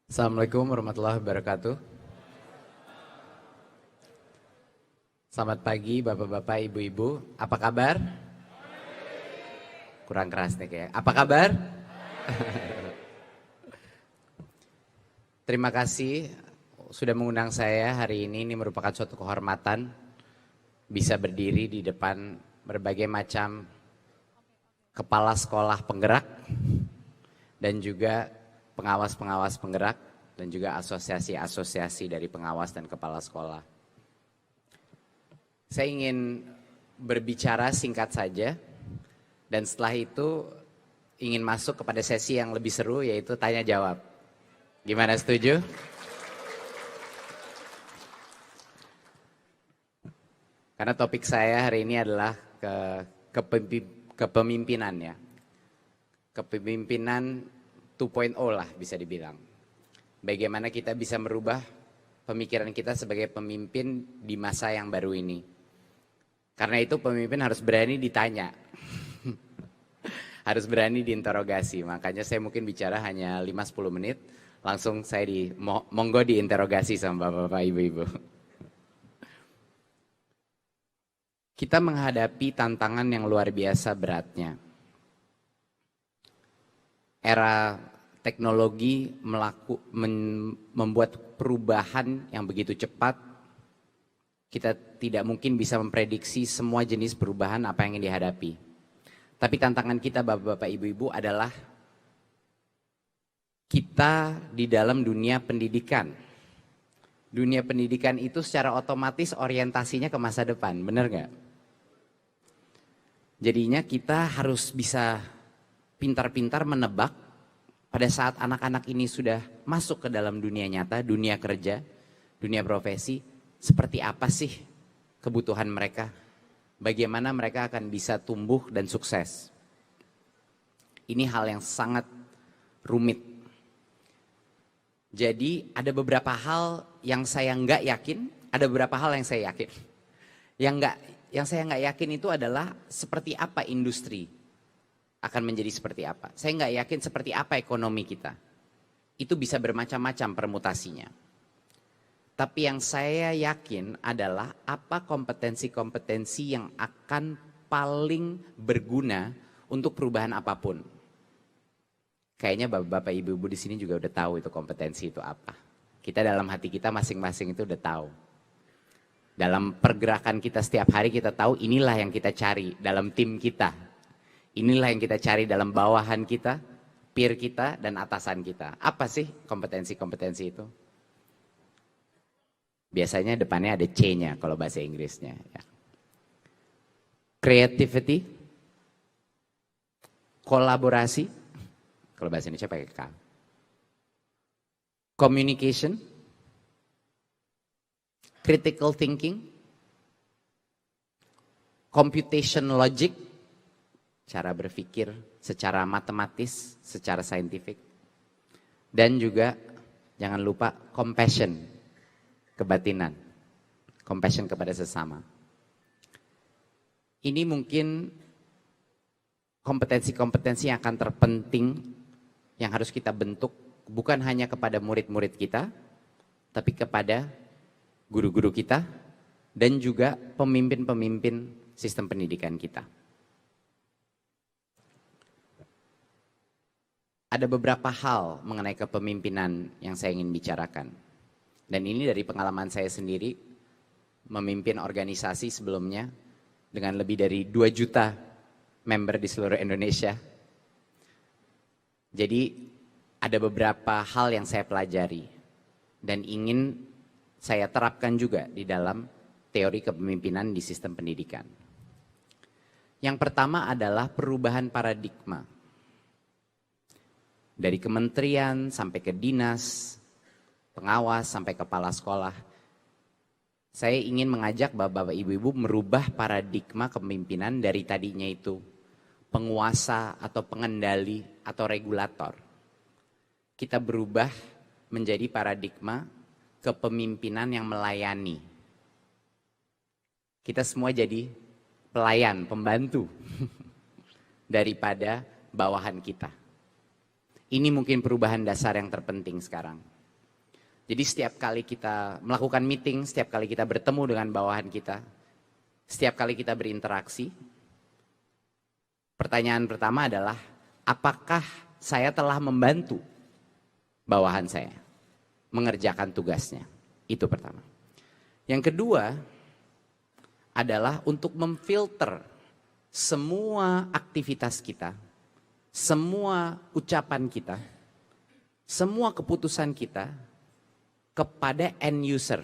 Assalamualaikum warahmatullahi wabarakatuh. Selamat pagi Bapak-Bapak, Ibu-Ibu. Apa kabar? Kurang keras nih kayak. Apa kabar? Terima kasih sudah mengundang saya hari ini. Ini merupakan suatu kehormatan bisa berdiri di depan berbagai macam kepala sekolah penggerak dan juga pengawas-pengawas penggerak dan juga asosiasi-asosiasi dari pengawas dan kepala sekolah. Saya ingin berbicara singkat saja dan setelah itu ingin masuk kepada sesi yang lebih seru, yaitu tanya jawab. Gimana, setuju? Karena topik saya hari ini adalah kepemimpinan ya. Kepemimpinan 2.0 lah bisa dibilang. Bagaimana kita bisa merubah pemikiran kita sebagai pemimpin di masa yang baru ini. Karena itu pemimpin harus berani ditanya. Harus berani diinterogasi. Makanya saya mungkin bicara hanya 5-10 menit. Langsung saya monggo diinterogasi sama bapak-bapak, ibu-ibu. Kita menghadapi tantangan yang luar biasa beratnya. Era teknologi membuat perubahan yang begitu cepat. Kita tidak mungkin bisa memprediksi semua jenis perubahan apa yang dihadapi. Tapi tantangan kita bapak-bapak, ibu-ibu adalah kita di dalam dunia pendidikan. Dunia pendidikan itu secara otomatis orientasinya ke masa depan, benar nggak? Jadinya kita harus bisa pintar-pintar menebak pada saat anak-anak ini sudah masuk ke dalam dunia nyata, dunia kerja, dunia profesi, seperti apa sih kebutuhan mereka? Bagaimana mereka akan bisa tumbuh dan sukses? Ini hal yang sangat rumit. Jadi ada beberapa hal yang saya nggak yakin, ada beberapa hal yang saya yakin. Yang saya nggak yakin itu adalah seperti apa industri akan menjadi seperti apa. Saya nggak yakin seperti apa ekonomi kita. Itu bisa bermacam-macam permutasinya. Tapi yang saya yakin adalah apa kompetensi-kompetensi yang akan paling berguna untuk perubahan apapun. Kayaknya bapak-bapak, ibu-ibu di sini juga udah tahu itu kompetensi itu apa. Kita dalam hati kita masing-masing itu udah tahu. Dalam pergerakan kita setiap hari kita tahu inilah yang kita cari dalam tim kita. Inilah yang kita cari dalam bawahan kita, peer kita, dan atasan kita. Apa sih kompetensi-kompetensi itu? Biasanya depannya ada C-nya kalau bahasa Inggrisnya. Ya. Creativity, kolaborasi, kalau bahasa Indonesia pakai K. Communication, critical thinking, computation logic, cara berpikir secara matematis, secara saintifik. Dan juga jangan lupa compassion, kebatinan, compassion kepada sesama. Ini mungkin kompetensi-kompetensi yang akan terpenting yang harus kita bentuk bukan hanya kepada murid-murid kita, tapi kepada guru-guru kita dan juga pemimpin-pemimpin sistem pendidikan kita. Ada beberapa hal mengenai kepemimpinan yang saya ingin bicarakan. Dan ini dari pengalaman saya sendiri memimpin organisasi sebelumnya dengan lebih dari 2 juta member di seluruh Indonesia. Jadi ada beberapa hal yang saya pelajari dan ingin saya terapkan juga di dalam teori kepemimpinan di sistem pendidikan. Yang pertama adalah perubahan paradigma. Dari kementerian sampai ke dinas, pengawas sampai kepala sekolah. Saya ingin mengajak bapak-bapak, ibu-ibu merubah paradigma kepemimpinan dari tadinya itu penguasa atau pengendali atau regulator. Kita berubah menjadi paradigma kepemimpinan yang melayani. Kita semua jadi pelayan, pembantu daripada bawahan kita. Ini mungkin perubahan dasar yang terpenting sekarang. Jadi setiap kali kita melakukan meeting, setiap kali kita bertemu dengan bawahan kita, setiap kali kita berinteraksi, pertanyaan pertama adalah, apakah saya telah membantu bawahan saya mengerjakan tugasnya? Itu pertama. Yang kedua adalah untuk memfilter semua aktivitas kita, semua ucapan kita, semua keputusan kita kepada end user.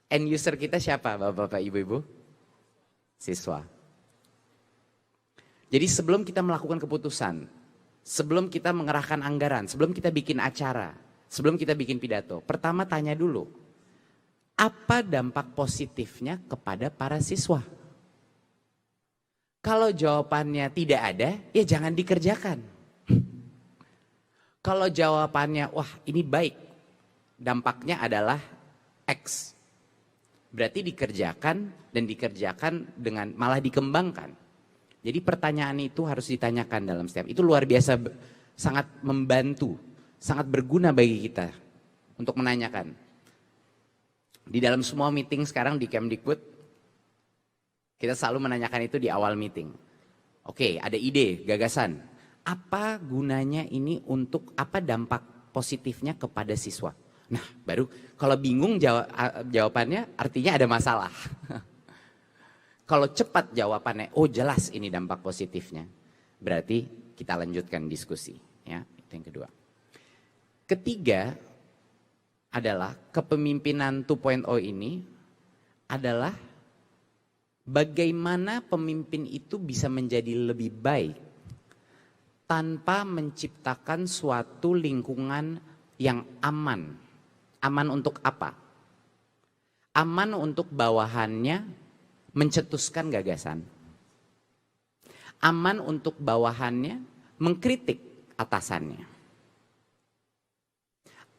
End user kita siapa, Bapak-bapak, Ibu-ibu? Siswa. Jadi sebelum kita melakukan keputusan, sebelum kita mengerahkan anggaran, sebelum kita bikin acara, sebelum kita bikin pidato, pertama tanya dulu, apa dampak positifnya kepada para siswa? Kalau jawabannya tidak ada, ya jangan dikerjakan. Kalau jawabannya, wah ini baik, dampaknya adalah X, berarti dikerjakan dan dikerjakan dengan malah dikembangkan. Jadi pertanyaan itu harus ditanyakan dalam setiap, itu luar biasa, sangat membantu, sangat berguna bagi kita untuk menanyakan. Di dalam semua meeting sekarang di Kemdikbud, kita selalu menanyakan itu di awal meeting. Oke, ada ide, gagasan. Apa gunanya ini untuk, apa dampak positifnya kepada siswa? Nah, baru kalau bingung jawabannya artinya ada masalah. Kalau cepat jawabannya, oh jelas ini dampak positifnya. Berarti kita lanjutkan diskusi. Ya, itu yang kedua. Ketiga adalah kepemimpinan 2.0 ini adalah bagaimana pemimpin itu bisa menjadi lebih baik tanpa menciptakan suatu lingkungan yang aman. Aman untuk apa? Aman untuk bawahannya mencetuskan gagasan. Aman untuk bawahannya mengkritik atasannya.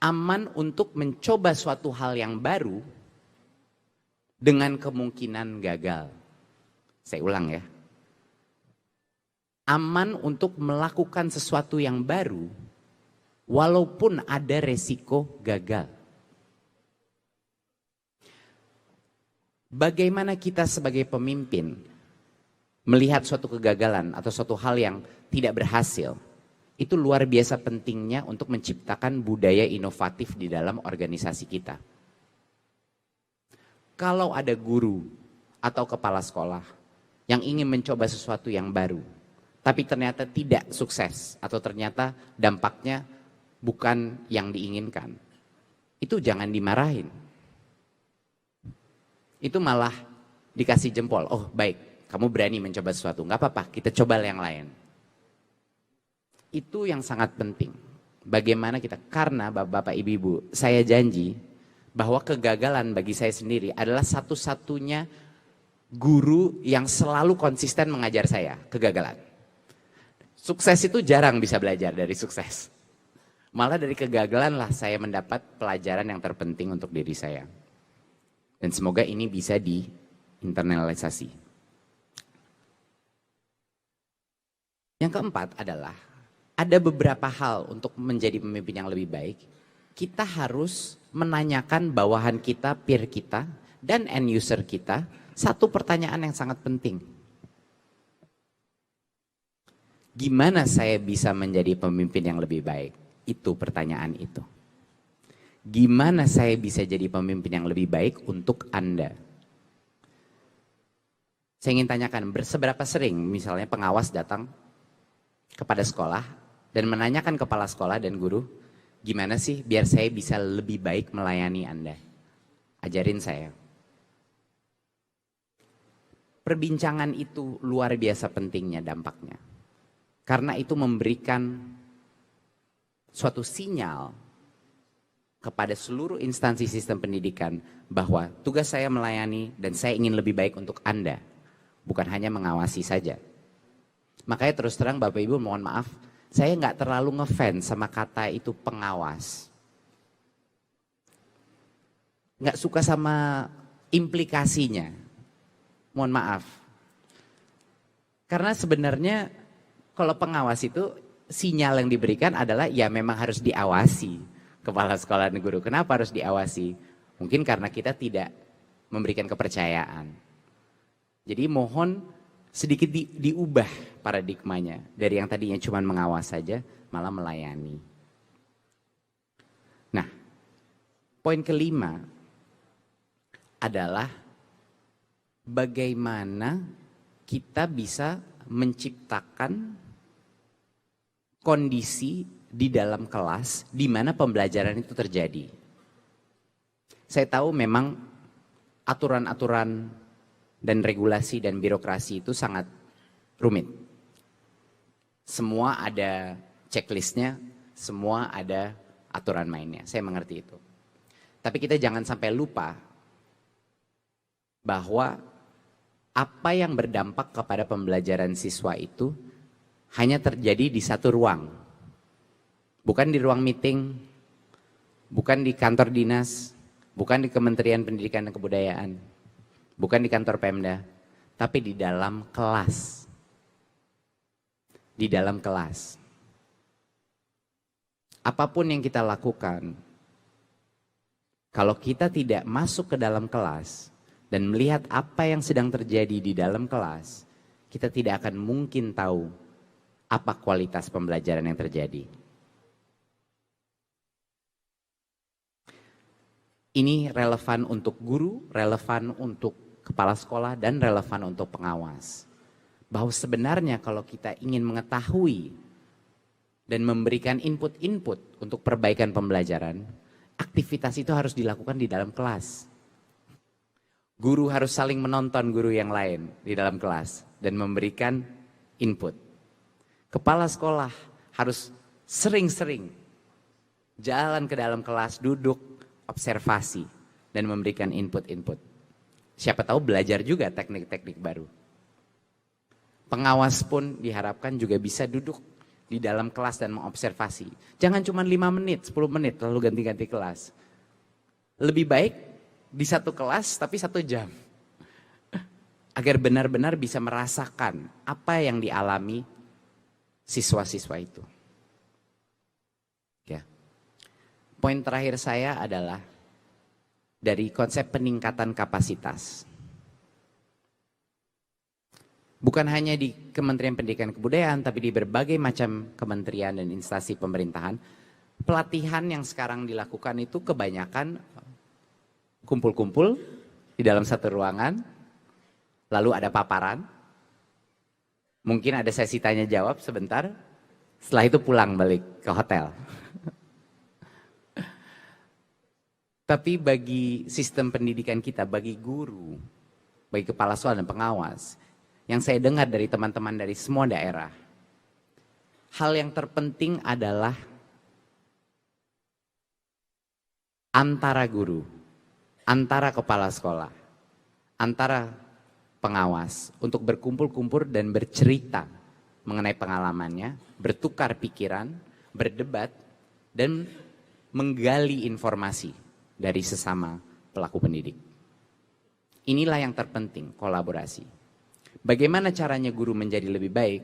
Aman untuk mencoba suatu hal yang baru dengan kemungkinan gagal. Saya ulang ya. Aman untuk melakukan sesuatu yang baru walaupun ada resiko gagal. Bagaimana kita sebagai pemimpin melihat suatu kegagalan atau suatu hal yang tidak berhasil, itu luar biasa pentingnya untuk menciptakan budaya inovatif di dalam organisasi kita. Kalau ada guru atau kepala sekolah yang ingin mencoba sesuatu yang baru, tapi ternyata tidak sukses atau ternyata dampaknya bukan yang diinginkan, itu jangan dimarahin. Itu malah dikasih jempol. Oh baik, kamu berani mencoba sesuatu. Nggak apa-apa, kita coba yang lain. Itu yang sangat penting. Bagaimana kita, karena Bapak Ibu, saya janji bahwa kegagalan bagi saya sendiri adalah satu-satunya guru yang selalu konsisten mengajar saya, kegagalan. Sukses itu jarang bisa belajar dari sukses. Malah dari kegagalan lah saya mendapat pelajaran yang terpenting untuk diri saya. Dan semoga ini bisa diinternalisasi. Yang keempat adalah, ada beberapa hal untuk menjadi pemimpin yang lebih baik. Kita harus menanyakan bawahan kita, peer kita, dan end user kita satu pertanyaan yang sangat penting. Gimana saya bisa menjadi pemimpin yang lebih baik? Itu pertanyaan itu. Gimana saya bisa jadi pemimpin yang lebih baik untuk Anda? Saya ingin tanyakan, seberapa sering misalnya pengawas datang kepada sekolah dan menanyakan kepala sekolah dan guru, gimana sih biar saya bisa lebih baik melayani Anda? Ajarin saya. Perbincangan itu luar biasa pentingnya dampaknya. Karena itu memberikan suatu sinyal kepada seluruh instansi sistem pendidikan bahwa tugas saya melayani dan saya ingin lebih baik untuk Anda, bukan hanya mengawasi saja. Makanya terus terang Bapak Ibu mohon maaf, saya nggak terlalu ngefans sama kata itu pengawas. Nggak suka sama implikasinya, mohon maaf. Karena sebenarnya kalau pengawas itu sinyal yang diberikan adalah ya memang harus diawasi kepala sekolah dan guru. Kenapa harus diawasi? Mungkin karena kita tidak memberikan kepercayaan. Jadi mohon sedikit diubah paradigmanya. Dari yang tadinya cuma mengawas saja, malah melayani. Nah, poin kelima adalah bagaimana kita bisa menciptakan kondisi di dalam kelas di mana pembelajaran itu terjadi. Saya tahu memang aturan-aturan dan regulasi dan birokrasi itu sangat rumit. Semua ada checklistnya, semua ada aturan mainnya. Saya mengerti itu. Tapi kita jangan sampai lupa bahwa apa yang berdampak kepada pembelajaran siswa itu hanya terjadi di satu ruang. Bukan di ruang meeting, bukan di kantor dinas, bukan di Kementerian Pendidikan dan Kebudayaan, bukan di kantor Pemda, tapi di dalam kelas. Di dalam kelas. Apapun yang kita lakukan, kalau kita tidak masuk ke dalam kelas dan melihat apa yang sedang terjadi di dalam kelas, kita tidak akan mungkin tahu apa kualitas pembelajaran yang terjadi. Ini relevan untuk guru, relevan untuk kepala sekolah, dan relevan untuk pengawas. Bahwa sebenarnya kalau kita ingin mengetahui dan memberikan input-input untuk perbaikan pembelajaran, aktivitas itu harus dilakukan di dalam kelas. Guru harus saling menonton guru yang lain di dalam kelas dan memberikan input. Kepala sekolah harus sering-sering jalan ke dalam kelas, duduk, observasi, dan memberikan input-input. Siapa tahu belajar juga teknik-teknik baru. Pengawas pun diharapkan juga bisa duduk di dalam kelas dan mengobservasi. Jangan cuma 5 menit, 10 menit lalu ganti-ganti kelas. Lebih baik di satu kelas tapi 1 jam. Agar benar-benar bisa merasakan apa yang dialami siswa-siswa itu. Ya. Poin terakhir saya adalah dari konsep peningkatan kapasitas. Bukan hanya di Kementerian Pendidikan dan Kebudayaan, tapi di berbagai macam kementerian dan instansi pemerintahan, pelatihan yang sekarang dilakukan itu kebanyakan kumpul-kumpul di dalam satu ruangan, lalu ada paparan, mungkin ada sesi tanya jawab sebentar, setelah itu pulang balik ke hotel. Tapi bagi sistem pendidikan kita, bagi guru, bagi kepala sekolah dan pengawas, yang saya dengar dari teman-teman dari semua daerah, hal yang terpenting adalah antara guru, antara kepala sekolah, antara pengawas untuk berkumpul-kumpul dan bercerita mengenai pengalamannya, bertukar pikiran, berdebat, dan menggali informasi dari sesama pelaku pendidik. Inilah yang terpenting, kolaborasi. Bagaimana caranya guru menjadi lebih baik?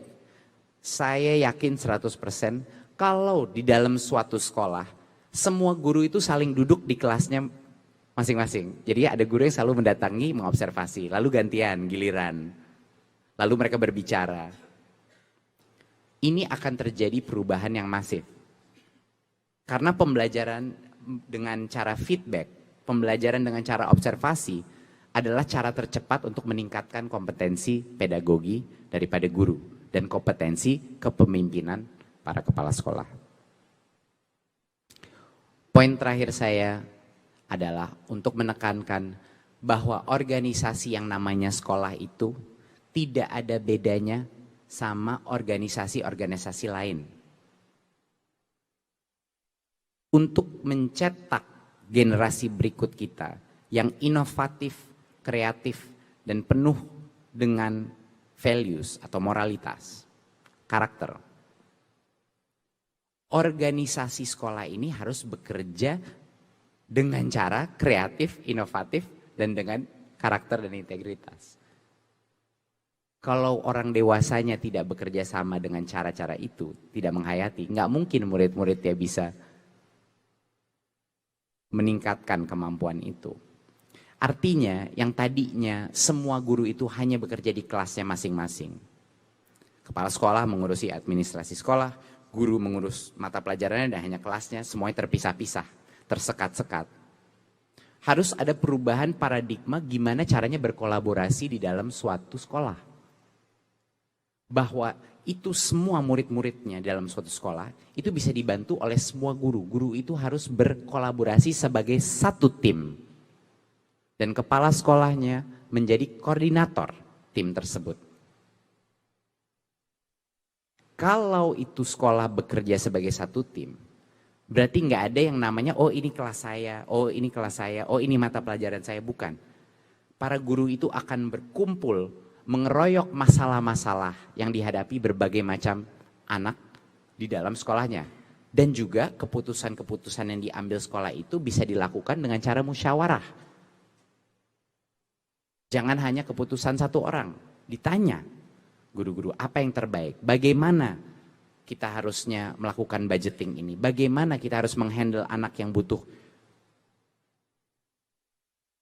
Saya yakin 100% kalau di dalam suatu sekolah, semua guru itu saling duduk di kelasnya masing-masing. Jadi ada guru yang selalu mendatangi, mengobservasi, lalu gantian, giliran. Lalu mereka berbicara. Ini akan terjadi perubahan yang masif. Karena pembelajaran dengan cara feedback, pembelajaran dengan cara observasi adalah cara tercepat untuk meningkatkan kompetensi pedagogi daripada guru dan kompetensi kepemimpinan para kepala sekolah. Poin terakhir saya adalah untuk menekankan bahwa organisasi yang namanya sekolah itu tidak ada bedanya sama organisasi-organisasi lain. Untuk mencetak generasi berikut kita yang inovatif, kreatif, dan penuh dengan values atau moralitas, karakter. Organisasi sekolah ini harus bekerja dengan cara kreatif, inovatif, dan dengan karakter dan integritas. Kalau orang dewasanya tidak bekerja sama dengan cara-cara itu, tidak menghayati, nggak mungkin murid-muridnya bisa meningkatkan kemampuan itu. Artinya yang tadinya semua guru itu hanya bekerja di kelasnya masing-masing. Kepala sekolah mengurusi administrasi sekolah, guru mengurus mata pelajarannya dan hanya kelasnya, semuanya terpisah-pisah, tersekat-sekat. Harus ada perubahan paradigma gimana caranya berkolaborasi di dalam suatu sekolah. Bahwa itu semua murid-muridnya dalam suatu sekolah itu bisa dibantu oleh semua guru. Guru itu harus berkolaborasi sebagai satu tim. Dan kepala sekolahnya menjadi koordinator tim tersebut. Kalau itu sekolah bekerja sebagai satu tim, berarti nggak ada yang namanya, oh ini kelas saya, oh ini kelas saya, oh ini mata pelajaran saya, bukan. Para guru itu akan berkumpul, mengeroyok masalah-masalah yang dihadapi berbagai macam anak di dalam sekolahnya. Dan juga keputusan-keputusan yang diambil sekolah itu bisa dilakukan dengan cara musyawarah. Jangan hanya keputusan satu orang, ditanya guru-guru apa yang terbaik, bagaimana kita harusnya melakukan budgeting ini, bagaimana kita harus menghandle anak yang butuh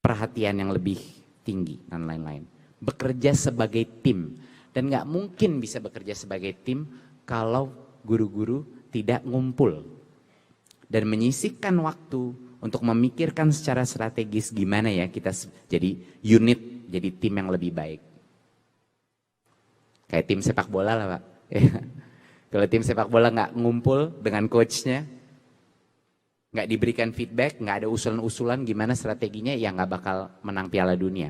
perhatian yang lebih tinggi dan lain-lain. Bekerja sebagai tim, dan nggak mungkin bisa bekerja sebagai tim kalau guru-guru tidak ngumpul dan menyisihkan waktu untuk memikirkan secara strategis gimana ya kita jadi unit, jadi tim yang lebih baik. Kayak tim sepak bola lah Pak. Kalau tim sepak bola nggak ngumpul dengan coachnya, nggak diberikan feedback, nggak ada usulan-usulan gimana strateginya, ya nggak bakal menang Piala Dunia.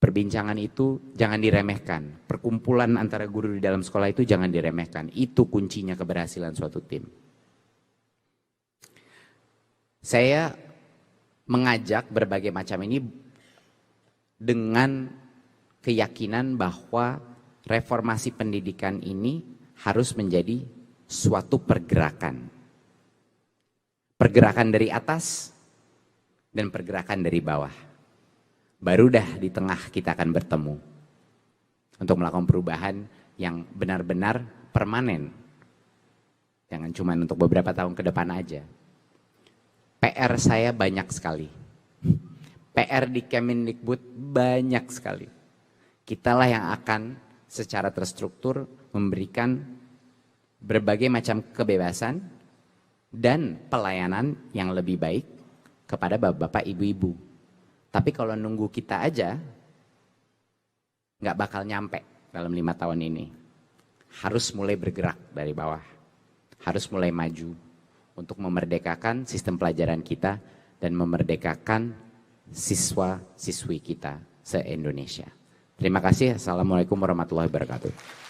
Perbincangan itu jangan diremehkan. Perkumpulan antara guru di dalam sekolah itu jangan diremehkan. Itu kuncinya keberhasilan suatu tim. Saya mengajak berbagai macam ini dengan keyakinan bahwa reformasi pendidikan ini harus menjadi suatu pergerakan. Pergerakan dari atas dan pergerakan dari bawah. Baru dah di tengah kita akan bertemu untuk melakukan perubahan yang benar-benar permanen. Jangan cuma untuk beberapa tahun ke depan aja. PR saya banyak sekali. PR di Kemendikbud banyak sekali. Kitalah yang akan secara terstruktur memberikan berbagai macam kebebasan dan pelayanan yang lebih baik kepada bapak-bapak, ibu-ibu. Tapi kalau nunggu kita aja, nggak bakal nyampe dalam 5 tahun ini. Harus mulai bergerak dari bawah. Harus mulai maju untuk memerdekakan sistem pelajaran kita dan memerdekakan siswa-siswi kita se-Indonesia. Terima kasih. Assalamualaikum warahmatullahi wabarakatuh.